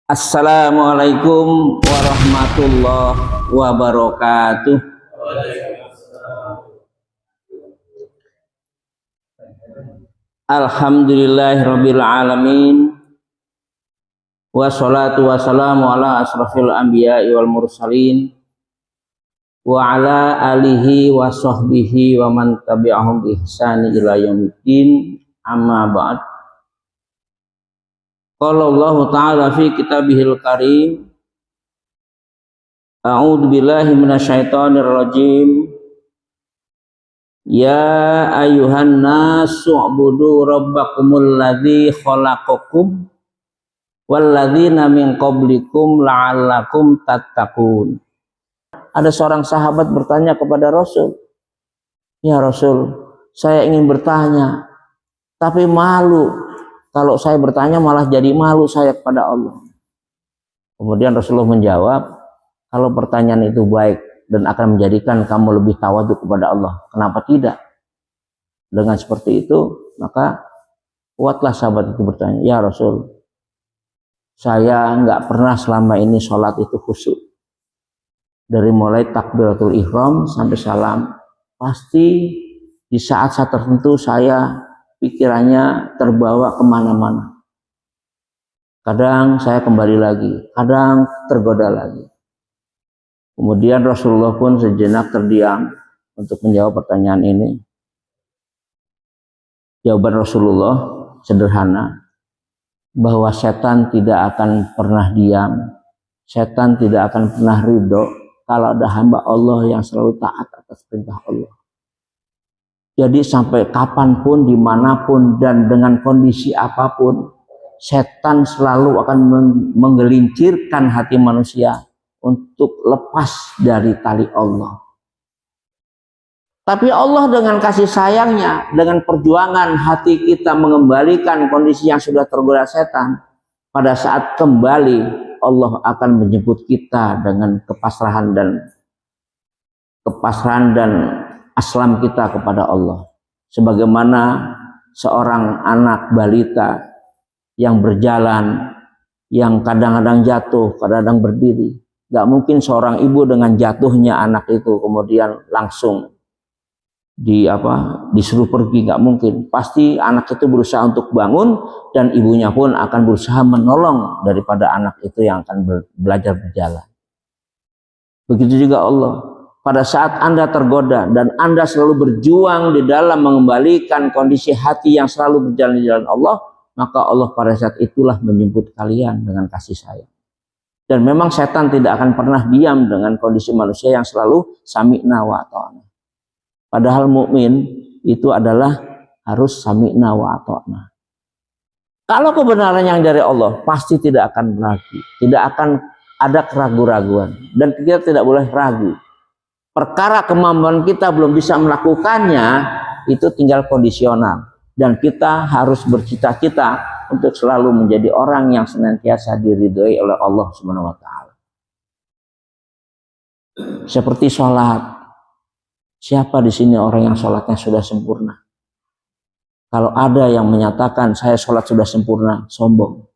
Assalamualaikum warahmatullahi wabarakatuh. Alhamdulillahirabbil alamin. Wassalatu wassalamu ala asrofil anbiya'i wal mursalin wa ala alihi wa sahbihi wa man tabi'ahum bi ihsani ila yaumiddin. Amma ba'd. Qala Allah Ta'ala fi kitabihil karim, a'udzu billahi minasyaitonir rajim. Ya ayuhan nasu ubudu rabbakumul ladzi khalaqakum walladzina min qablikum la'allakum tattaqun. Ada seorang sahabat bertanya kepada Rasul, "Ya Rasul, saya ingin bertanya, tapi malu. Kalau saya bertanya malah jadi malu saya kepada Allah." Kemudian Rasulullah menjawab, kalau pertanyaan itu baik dan akan menjadikan kamu lebih tawadhu kepada Allah, kenapa tidak? Dengan seperti itu, maka kuatlah sahabat itu bertanya, "Ya Rasul, saya nggak pernah selama ini sholat itu khusyuk. Dari mulai takbiratul ihram sampai salam, pasti di saat-saat tertentu saya pikirannya terbawa kemana-mana. Kadang saya kembali lagi, kadang tergoda lagi." Kemudian Rasulullah pun sejenak terdiam untuk menjawab pertanyaan ini. Jawaban Rasulullah sederhana, bahwa setan tidak akan pernah diam, setan tidak akan pernah ridho kalau ada hamba Allah yang selalu taat atas perintah Allah. Jadi sampai kapanpun, dimanapun, dan dengan kondisi apapun, setan selalu akan menggelincirkan hati manusia untuk lepas dari tali Allah. Tapi Allah dengan kasih sayangnya, dengan perjuangan hati kita mengembalikan kondisi yang sudah tergoda setan, pada saat kembali Allah akan menjemput kita dengan kepasrahan dan aslam kita kepada Allah. Sebagaimana seorang anak balita yang berjalan, yang kadang-kadang jatuh, kadang-kadang berdiri. Gak mungkin seorang ibu dengan jatuhnya anak itu kemudian langsung disuruh pergi, gak mungkin. Pasti anak itu berusaha untuk bangun, dan ibunya pun akan berusaha menolong daripada anak itu yang akan belajar berjalan. Begitu juga Allah. Pada saat Anda tergoda dan Anda selalu berjuang di dalam mengembalikan kondisi hati yang selalu berjalan di jalan Allah, maka Allah pada saat itulah menjemput kalian dengan kasih sayang. Dan memang setan tidak akan pernah diam dengan kondisi manusia yang selalu sami'na wa ata'na. Padahal mukmin itu adalah harus sami'na wa ata'na. Kalau kebenaran yang dari Allah, pasti tidak akan ragu, tidak akan ada keraguan-raguan, dan kita tidak boleh ragu. Perkara kemampuan kita belum bisa melakukannya, itu tinggal kondisional, dan kita harus bercita-cita untuk selalu menjadi orang yang senantiasa diridhoi oleh Allah Subhanahu wa taala. Seperti sholat. Siapa di sini orang yang sholatnya sudah sempurna? Kalau ada yang menyatakan saya sholat sudah sempurna, sombong.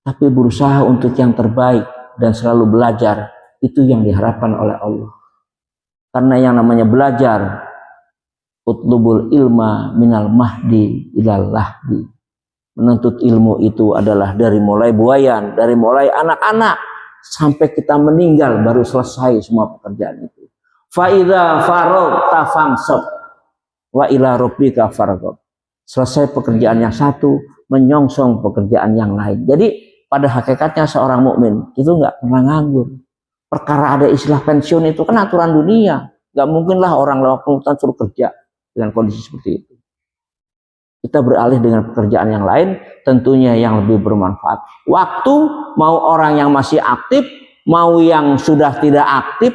Tapi berusaha untuk yang terbaik dan selalu belajar, itu yang diharapkan oleh Allah. Karena yang namanya belajar, utlubul ilma minal mahdi ilal lahdi. Menuntut ilmu itu adalah dari mulai buayan, dari mulai anak-anak sampai kita meninggal baru selesai semua pekerjaan itu. Fa idza faragta fansab wa ila rabbika farghab. Selesai pekerjaan yang satu, menyongsong pekerjaan yang lain. Jadi pada hakikatnya seorang mukmin itu nggak pernah nganggur. Perkara ada istilah pensiun itu kan aturan dunia. Nggak mungkinlah orang lewat penghutang suruh kerja dengan kondisi seperti itu. Kita beralih dengan pekerjaan yang lain, tentunya yang lebih bermanfaat. Waktu, mau orang yang masih aktif, mau yang sudah tidak aktif,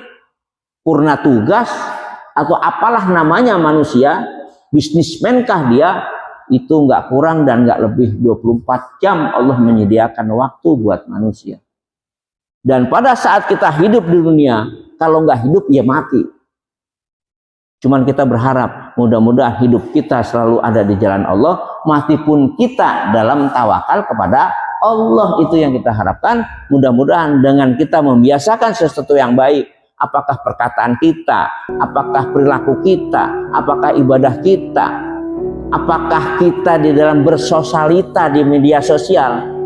purna tugas, atau apalah namanya manusia, bisnismenkah dia, itu nggak kurang dan nggak lebih 24 jam Allah menyediakan waktu buat manusia. Dan pada saat kita hidup di dunia, kalau nggak hidup ya mati. Cuman kita berharap mudah-mudahan hidup kita selalu ada di jalan Allah, mati pun kita dalam tawakal kepada Allah. Itu yang kita harapkan. Mudah-mudahan dengan kita membiasakan sesuatu yang baik, apakah perkataan kita, apakah perilaku kita, apakah ibadah kita, apakah kita di dalam bersosialita di media sosial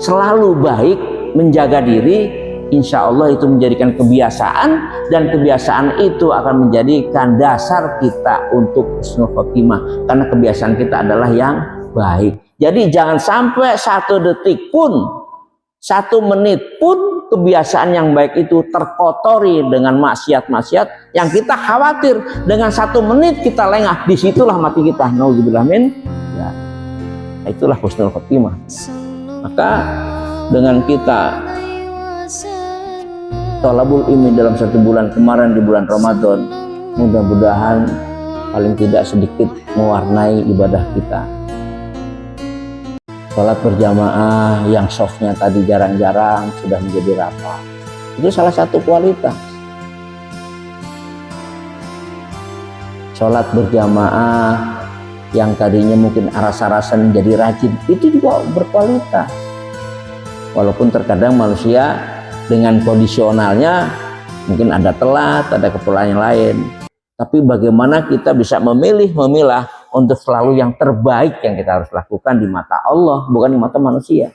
selalu baik, menjaga diri, insya Allah itu menjadikan kebiasaan, dan kebiasaan itu akan menjadikan dasar kita untuk husnul khotimah, karena kebiasaan kita adalah yang baik. Jadi jangan sampai 1 detik pun, 1 menit pun kebiasaan yang baik itu terkotori dengan maksiat-maksiat yang kita khawatir dengan 1 menit kita lengah, disitulah mati kita. Nauzubillah min. Ya, itulah husnul khotimah. Maka dengan kita thalabul ilmi dalam 1 bulan kemarin di bulan Ramadan, mudah-mudahan paling tidak sedikit mewarnai ibadah kita. Sholat berjamaah yang softnya tadi jarang-jarang sudah menjadi rapat. Itu salah satu kualitas. Sholat berjamaah yang tadinya mungkin aras-arasan menjadi rajin, itu juga berkualitas. Walaupun terkadang manusia dengan kondisionalnya mungkin ada telat, ada keperluan yang lain. Tapi bagaimana kita bisa memilah untuk selalu yang terbaik yang kita harus lakukan di mata Allah, bukan di mata manusia.